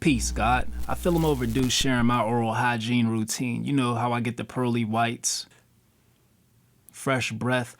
Peace, God. I feel I'm overdue sharing my oral hygiene routine. You know how I get the pearly whites, fresh breath.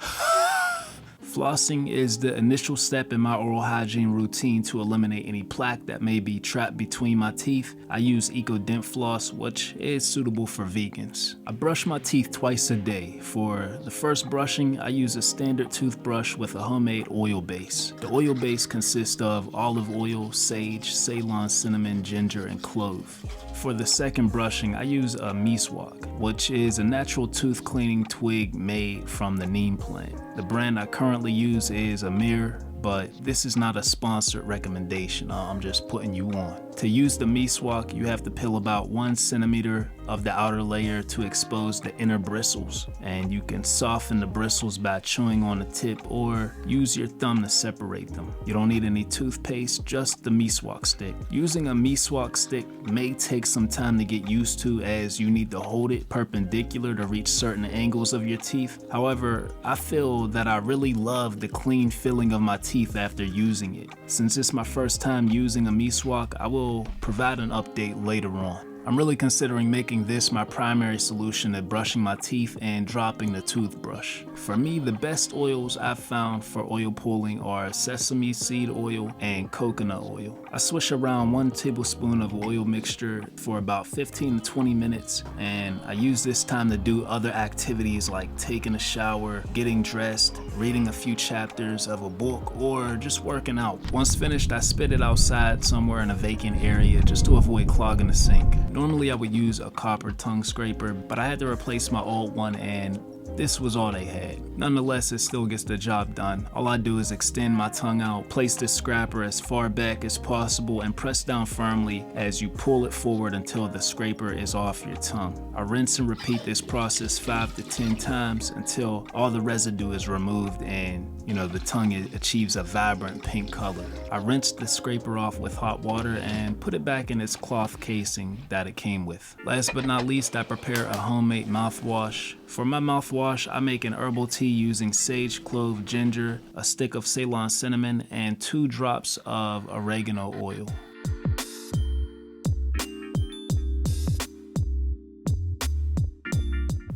Flossing is the initial step in my oral hygiene routine to eliminate any plaque that may be trapped between my teeth. I use EcoDent floss, which is suitable for vegans. I brush my teeth twice a day. For the first brushing, I use a standard toothbrush with a homemade oil base. The oil base consists of olive oil, sage, Ceylon cinnamon, ginger, and clove. For the second brushing, I use a Mouthwash, which is a natural tooth cleaning twig made from the neem plant. The brand I currently use is Amir, but this is not a sponsored recommendation. I'm just putting you on. To use the Mouthwash, you have to peel about 1 centimeter of the outer layer to expose the inner bristles, and you can soften the bristles by chewing on the tip or use your thumb to separate them. You don't need any toothpaste, just the Mouthwash stick. Using a Mouthwash stick may take some time to get used to, as you need to hold it perpendicular to reach certain angles of your teeth. However, I feel that I really love the clean feeling of my teeth after using it. Since it's my first time using a Mouthwash, I will provide an update later on. I'm really considering making this my primary solution to brushing my teeth and dropping the toothbrush. For me, the best oils I've found for oil pulling are sesame seed oil and coconut oil. I swish around 1 tablespoon of oil mixture for about 15 to 20 minutes, and I use this time to do other activities like taking a shower, getting dressed, reading a few chapters of a book, or just working out. Once finished, I spit it outside somewhere in a vacant area just to avoid clogging the sink. Normally I would use a copper tongue scraper, but I had to replace my old one, and this was all they had. Nonetheless, it still gets the job done. All I do is extend my tongue out, place the scraper as far back as possible, and press down firmly as you pull it forward until the scraper is off your tongue. I rinse and repeat this process 5 to 10 times until all the residue is removed and the tongue achieves a vibrant pink color. I rinse the scraper off with hot water and put it back in its cloth casing that it came with. Last but not least, I prepare a homemade mouthwash. For my mouthwash, I make an herbal tea using sage, clove, ginger, a stick of Ceylon cinnamon, and 2 drops of oregano oil.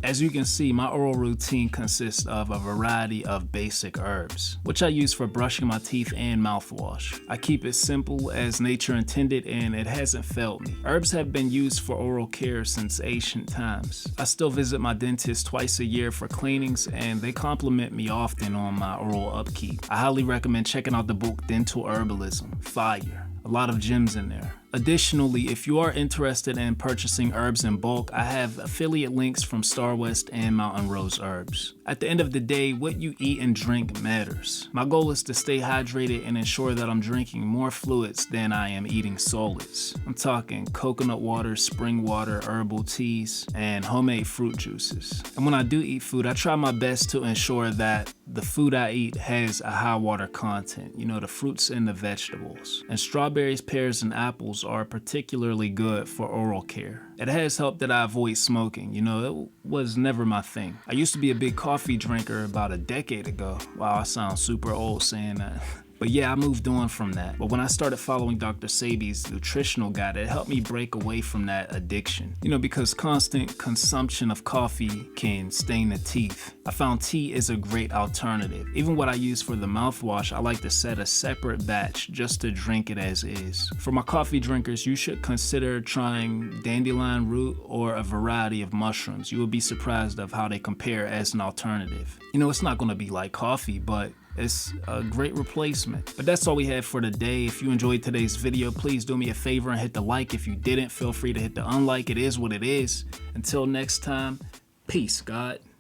As you can see, my oral routine consists of a variety of basic herbs, which I use for brushing my teeth and mouthwash. I keep it simple as nature intended, and it hasn't failed me. Herbs have been used for oral care since ancient times. I still visit my dentist twice a year for cleanings, and they compliment me often on my oral upkeep. I highly recommend checking out the book Dental Herbalism. Fire. A lot of gems in there. Additionally, if you are interested in purchasing herbs in bulk, I have affiliate links from Star West and Mountain Rose Herbs. At the end of the day, what you eat and drink matters. My goal is to stay hydrated and ensure that I'm drinking more fluids than I am eating solids. I'm talking coconut water, spring water, herbal teas, and homemade fruit juices. And when I do eat food, I try my best to ensure that the food I eat has a high water content, the fruits and the vegetables. And strawberries, pears, and apples are particularly good for oral care. It has helped that I avoid smoking. It was never my thing. I used to be a big coffee drinker about a decade ago. Wow, I sound super old saying that. But yeah, I moved on from that. But when I started following Dr. Sebi's nutritional guide, it helped me break away from that addiction. Because constant consumption of coffee can stain the teeth. I found tea is a great alternative. Even what I use for the mouthwash, I like to set a separate batch just to drink it as is. For my coffee drinkers, you should consider trying dandelion root or a variety of mushrooms. You will be surprised of how they compare as an alternative. It's not going to be like coffee, but it's a great replacement. But that's all we have for today. If you enjoyed today's video, please do me a favor and hit the like. If you didn't, feel free to hit the unlike. It is what it is. Until next time, peace, God.